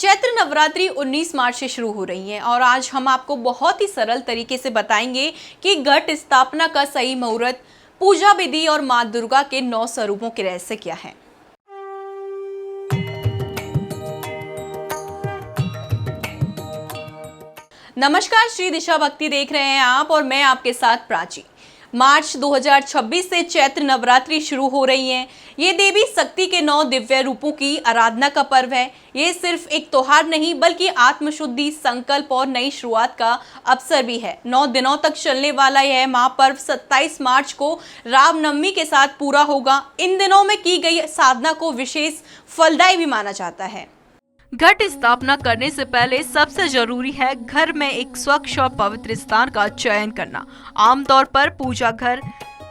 चैत्र नवरात्रि 19 मार्च से शुरू हो रही है और आज हम आपको बहुत ही सरल तरीके से बताएंगे कि घट स्थापना का सही मुहूर्त, पूजा विधि और माँ दुर्गा के 9 स्वरूपों के रहस्य क्या है। नमस्कार, श्री दिशा भक्ति देख रहे हैं आप और मैं आपके साथ प्राची। मार्च 2026 से चैत्र नवरात्रि शुरू हो रही है। ये देवी शक्ति के 9 दिव्य रूपों की आराधना का पर्व है। ये सिर्फ एक त्योहार नहीं बल्कि आत्मशुद्धि, संकल्प और नई शुरुआत का अवसर भी है। 9 दिनों तक चलने वाला यह महापर्व 27 मार्च को रामनवमी के साथ पूरा होगा। इन दिनों में की गई साधना को विशेष फलदायी भी माना जाता है। घट स्थापना करने से पहले सबसे जरूरी है घर में एक स्वच्छ और पवित्र स्थान का चयन करना। आमतौर पर पूजा घर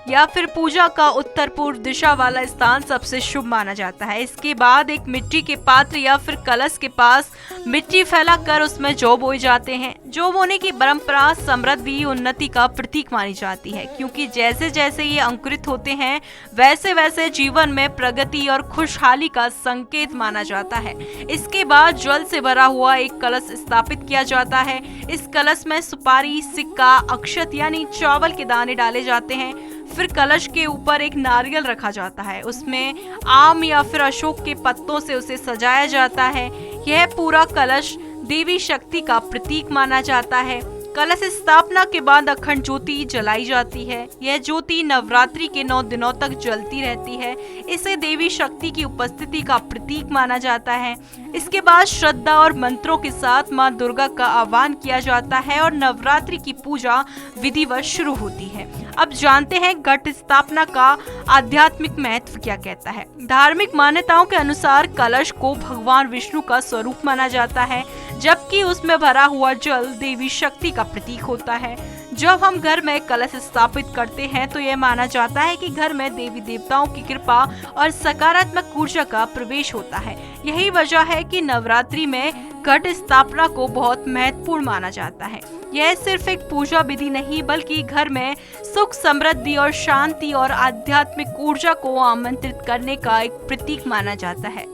या फिर पूजा का उत्तर पूर्व दिशा वाला स्थान सबसे शुभ माना जाता है। इसके बाद एक मिट्टी के पात्र या फिर कलश के पास मिट्टी फैलाकर उसमें जौ बोए जाते हैं। जौ बोने की परंपरा समृद्धि, उन्नति का प्रतीक मानी जाती है, क्योंकि जैसे जैसे ये अंकुरित होते हैं वैसे वैसे जीवन में प्रगति और खुशहाली का संकेत माना जाता है। इसके बाद जल से भरा हुआ एक कलश स्थापित किया जाता है। इस कलश में सुपारी, सिक्का, अक्षत यानी चावल के दाने डाले जाते हैं। फिर कलश के ऊपर एक नारियल रखा जाता है, उसमें आम या फिर अशोक के पत्तों से उसे सजाया जाता है। यह पूरा कलश देवी शक्ति का प्रतीक माना जाता है। कलश स्थापना के बाद अखंड ज्योति जलाई जाती है। यह ज्योति नवरात्रि के 9 दिनों तक जलती रहती है। इसे देवी शक्ति की उपस्थिति का प्रतीक माना जाता है। इसके बाद श्रद्धा और मंत्रों के साथ माँ दुर्गा का आह्वान किया जाता है और नवरात्रि की पूजा विधिवत शुरू होती है। अब जानते हैं घट स्थापना का आध्यात्मिक महत्व क्या कहता है। धार्मिक मान्यताओं के अनुसार कलश को भगवान विष्णु का स्वरूप माना जाता है, जबकि उसमें भरा हुआ जल देवी शक्ति का प्रतीक होता है। जब हम घर में कलश स्थापित करते हैं तो यह माना जाता है कि घर में देवी देवताओं की कृपा और सकारात्मक ऊर्जा का प्रवेश होता है। यही वजह है कि नवरात्रि में घट स्थापना को बहुत महत्वपूर्ण माना जाता है। यह सिर्फ एक पूजा विधि नहीं बल्कि घर में सुख, समृद्धि और शांति और आध्यात्मिक ऊर्जा को आमंत्रित करने का एक प्रतीक माना जाता है।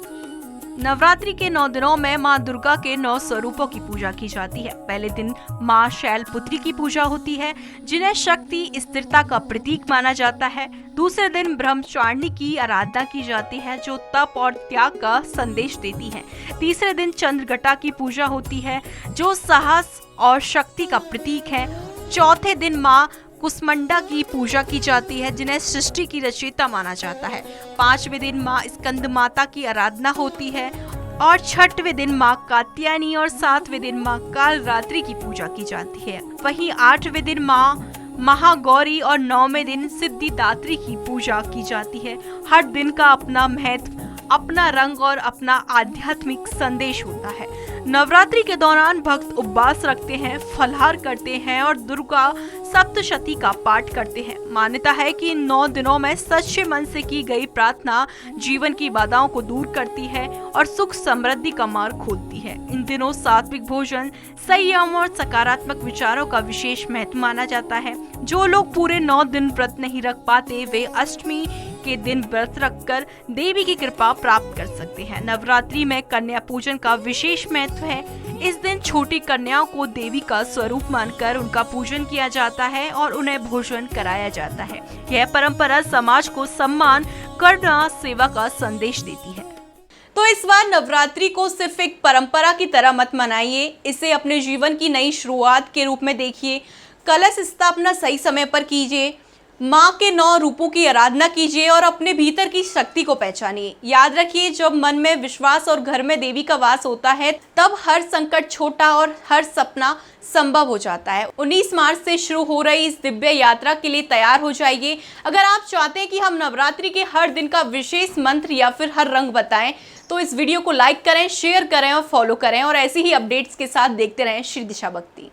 नवरात्रि के 9 दिनों में माँ दुर्गा के 9 स्वरूपों की पूजा की जाती है। पहले दिन माँ शैलपुत्री की पूजा होती है, जिन्हें शक्ति, स्थिरता का प्रतीक माना जाता है। दूसरे दिन ब्रह्मचारिणी की आराधना की जाती है, जो तप और त्याग का संदेश देती है। तीसरे दिन चंद्रघटा की पूजा होती है, जो साहस और शक्ति का प्रतीक है। चौथे दिन माँ कुसमंडा की पूजा की जाती है, जिन्हें सृष्टि की रचयिता माना जाता है। 5वें दिन माँ स्कंद माता की आराधना होती है और 6वें दिन माँ कात्यायनी और 7वें दिन माँ कालरात्रि की पूजा की जाती है। वहीं 8वें दिन माँ महागौरी और 9वें दिन सिद्धिदात्री की पूजा की जाती है। हर दिन का अपना महत्व, अपना रंग और अपना आध्यात्मिक संदेश होता है। नवरात्रि के दौरान भक्त उपवास रखते हैं, फलाहार करते हैं और दुर्गा सप्तशती का पाठ करते हैं। मान्यता है कि इन 9 दिनों में सच्चे मन से की गई प्रार्थना जीवन की बाधाओं को दूर करती है और सुख समृद्धि का मार्ग खोलती है। इन दिनों सात्विक भोजन, संयम और सकारात्मक विचारों का विशेष महत्व माना जाता है। जो लोग पूरे 9 दिन व्रत नहीं रख पाते, वे अष्टमी के दिन व्रत रखकर देवी की कृपा प्राप्त कर सकते हैं। नवरात्रि में कन्या पूजन का विशेष महत्व है। इस दिन छोटी कन्याओं को देवी का स्वरूप मानकर उनका पूजन किया जाता है और उन्हें भोजन कराया जाता है। यह परंपरा समाज को सम्मान, करुणा, सेवा का संदेश देती है। तो इस बार नवरात्रि को सिर्फ एक परंपरा की तरह मत मनाइए, इसे अपने जीवन की नई शुरुआत के रूप में देखिए। कलश स्थापना सही समय पर कीजिए, माँ के 9 रूपों की आराधना कीजिए और अपने भीतर की शक्ति को पहचानिए। याद रखिए, जब मन में विश्वास और घर में देवी का वास होता है, तब हर संकट छोटा और हर सपना संभव हो जाता है। 19 मार्च से शुरू हो रही इस दिव्य यात्रा के लिए तैयार हो जाइए। अगर आप चाहते हैं कि हम नवरात्रि के हर दिन का विशेष मंत्र या फिर हर रंग बताएं, तो इस वीडियो को लाइक करें, शेयर करें और फॉलो करें और ऐसी ही अपडेट्स के साथ देखते रहें श्री दिशा भक्ति।